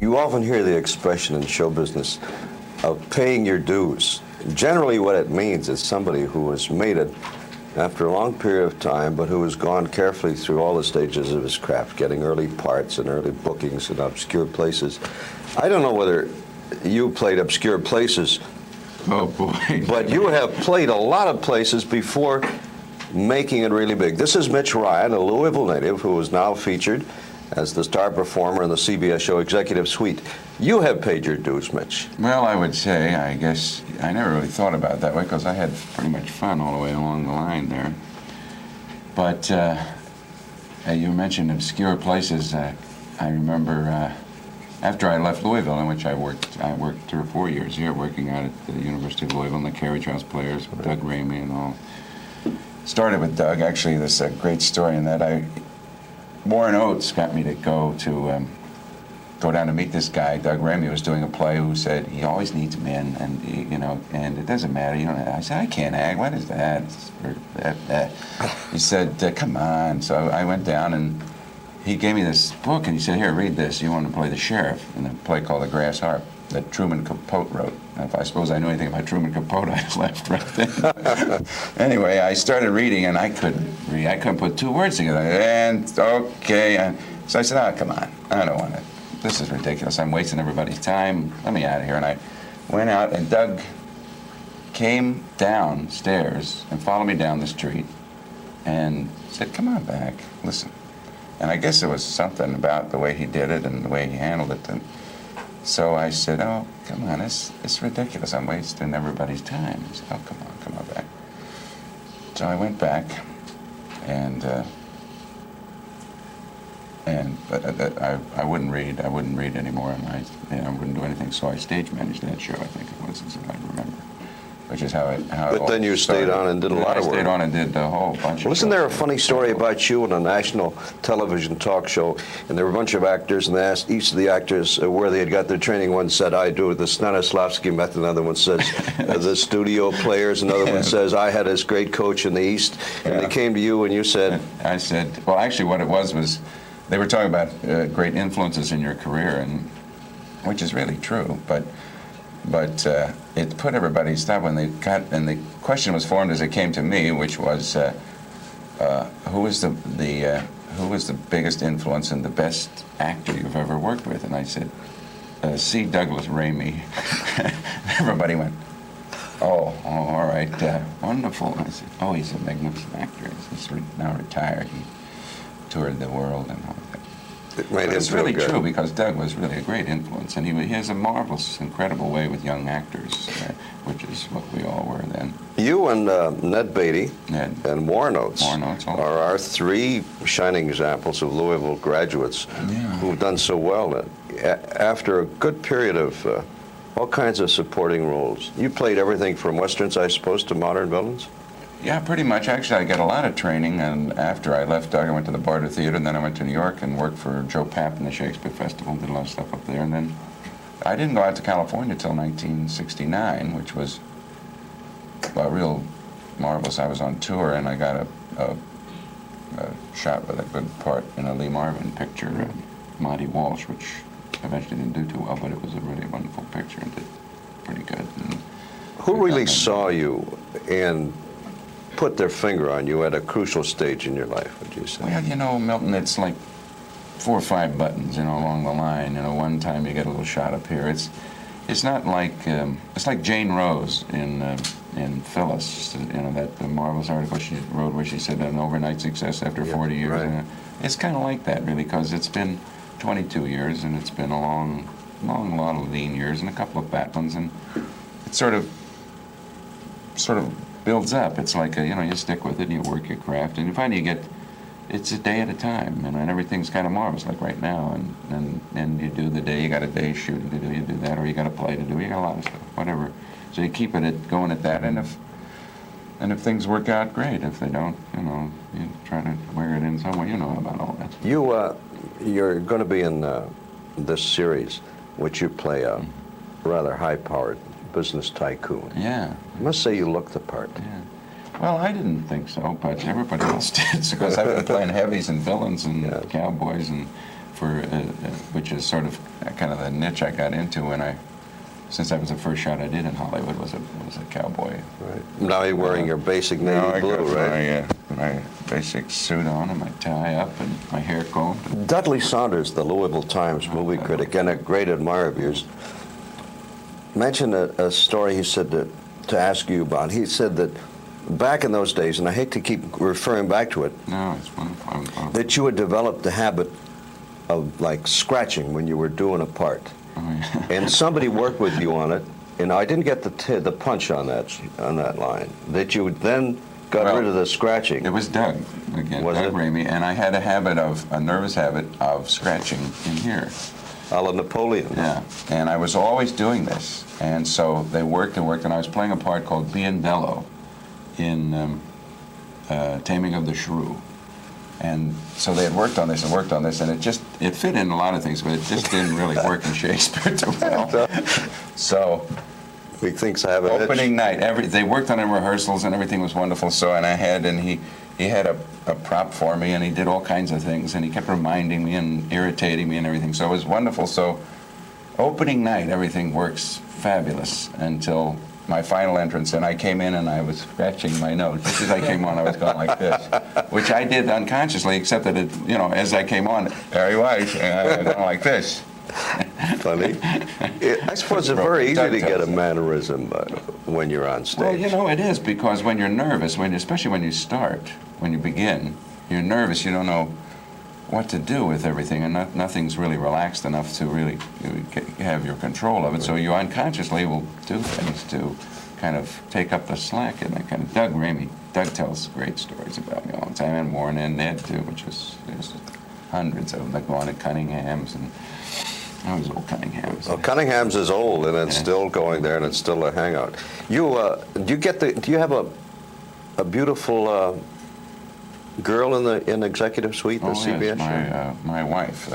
You often hear the expression in show business of paying your dues. Generally what it means is somebody who has made it after a long period of time, but who has gone carefully through all the stages of his craft, getting early parts and early bookings in obscure places. I don't know whether you played obscure places. Oh, boy. But you have played a lot of places before making it really big. This is Mitch Ryan, a Louisville native who is now featured as the star performer in the CBS show Executive Suite. You have paid your dues, Mitch. Well, I would say, I guess, I never really thought about it that way because I had pretty much fun all the way along the line there. But you mentioned obscure places. I remember after I left Louisville, in which I worked 3 or 4 years here, working out at the University of Louisville and the Carriage House Players with Doug Ramey and all. Started with Doug. Actually, this is a great story in that Warren Oates got me to go down to meet this guy. Doug Ramey was doing a play who said he always needs men, and and it doesn't matter. I said, I can't act. What is that? He said, come on. So I went down and he gave me this book and he said, here, read this. You want to play the sheriff in a play called The Grass Harp that Truman Capote wrote. If I suppose I knew anything about Truman Capote, I left right then. Anyway, I started reading and I couldn't read. I couldn't put 2 words together. And okay. So I said, oh, come on. I don't want to. This is ridiculous. I'm wasting everybody's time. Let me out of here. And I went out and Doug came downstairs and followed me down the street and said, come on back. Listen. And I guess it was something about the way he did it and the way he handled it. And so I said, oh, come on, it's ridiculous. I'm wasting everybody's time. He said, oh, come on back. So I went back, but I wouldn't read. I wouldn't read anymore, and I wouldn't do anything. So I stage managed that show, I think it was, as I remember. Which is how it But then you stayed on and did a lot of work. I stayed on and did a whole bunch of Wasn't there a funny story about you on a national television talk show, and there were a bunch of actors, and they asked each of the actors where they had got their training. One said, I do the Stanislavski method. Another one says, the studio players. Another one says, I had this great coach in the East. And they came to you and you said... I said, well, actually what it was they were talking about great influences in your career, and which is really true, but it put everybody stop when they got, and the question was formed as it came to me, which was, who was the biggest influence and the best actor you've ever worked with? And I said, C. Douglas Ramey. Everybody went, oh, all right, wonderful. And I said, oh, he's a magnificent actor. He's now retired. He toured the world and all that. It's really true, because Doug was really a great influence, and he has a marvelous, incredible way with young actors, which is what we all were then. You and Ned Beatty and Warren Oates are our 3 shining examples of Louisville graduates who've done so well. After a good period of all kinds of supporting roles. You played everything from westerns, I suppose, to modern villains? Yeah, pretty much. Actually, I got a lot of training, and after I left Doug, I went to the Barter Theater, and then I went to New York and worked for Joe Papp in the Shakespeare Festival, did a lot of stuff up there, and then I didn't go out to California until 1969, which was real marvelous. I was on tour, and I got a shot with a good part in a Lee Marvin picture, Monty Walsh, which eventually didn't do too well, but it was a really wonderful picture and did pretty good. And who really saw you and put their finger on you at a crucial stage in your life, would you say? Well, Milton, it's like 4 or 5 buttons, along the line. One time you get a little shot up here. It's not like it's like Jane Rose in Phyllis, that the marvelous article she wrote where she said an overnight success after 40 years. Right. It's kind of like that, really, because it's been 22 years, and it's been a long lot of lean years and a couple of fat ones, and it sort of builds up. It's like, you stick with it and you work your craft, and you find it's a day at a time, and everything's kind of marvelous, like right now, and you do the day, you got a day shooting to do, you do that, or you got a play to do, you got a lot of stuff, whatever. So you keep going at that, and if things work out, great. If they don't, you try to wear it in somewhere. You know about all that. You're going to be in this series, which you play a rather high-powered business tycoon. Yeah. I must say you look the part. Yeah. Well, I didn't think so, but everybody else did, because I've been playing heavies and villains and cowboys and which is sort of kind of the niche I got into since that was the first shot I did in Hollywood was a cowboy. Right. Now you're wearing your basic navy blue, right? My basic suit on and my tie up and my hair combed. Dudley Saunders, the Louisville Times movie critic and a great admirer of yours, mentioned a story he said to ask you about. He said that back in those days, and I hate to keep referring back to it, no, it's wonderful. that you had developed the habit of like scratching when you were doing a part. Oh, yeah. And somebody worked with you on it, and I didn't get the punch on that line. That you then got rid of the scratching. It was Doug again, Doug Ramey, and I had a nervous habit of scratching in here. A la Napoleon. Yeah, and I was always doing this, and so they worked, and I was playing a part called Biendello in Taming of the Shrew. And so they had worked on this, and it fit in a lot of things, but it just didn't really work in Shakespeare too well. So he thinks I have an opening night, they worked on it in rehearsals, and everything was wonderful. So, and he had a prop for me, and he did all kinds of things, and he kept reminding me and irritating me and everything. So it was wonderful. So opening night, everything works fabulous until my final entrance, and I came in and I was scratching my nose. Just as I came on, I was going like this, which I did unconsciously, except that as I came on, there he was, and I was going like this. Funny. I suppose it's very easy to get a mannerism when you're on stage. Well, it is, because when you're nervous, especially when you begin, you're nervous. You don't know what to do with everything, and nothing's really relaxed enough to really have your control of it. So you unconsciously will do things to kind of take up the slack in that kind of. Doug tells great stories about me all the time, and Warren and Ned too, which is there's hundreds of them that go on at Cunningham's, and I was old Cunningham's. Well, Cunningham's is old, and it's still going there, and it's still a hangout. Do you have a beautiful girl in the executive suite, the CBS yes, my wife,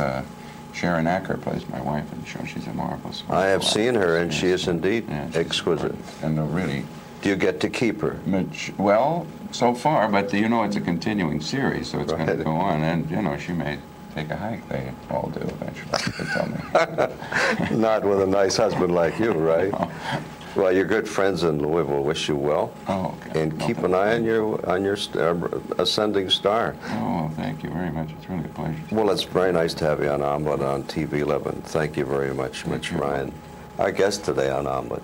Sharon Acker plays my wife in the show. She's a marvelous. I have seen her, and she is indeed exquisite. And really. Do you get to keep her? Mitch, well, so far, but it's a continuing series, so it's going to go on, and she may take a hike. They all do eventually. They tell me. Not with a nice husband like you, right? Well, your good friends in Louisville wish you well. Oh, okay. And keep an eye on your ascending star. Oh, thank you very much. It's really a pleasure. Well, it's very nice to have you on Omelet on TV 11. Thank you very much, Mitch Ryan. Our guest today on Omelet.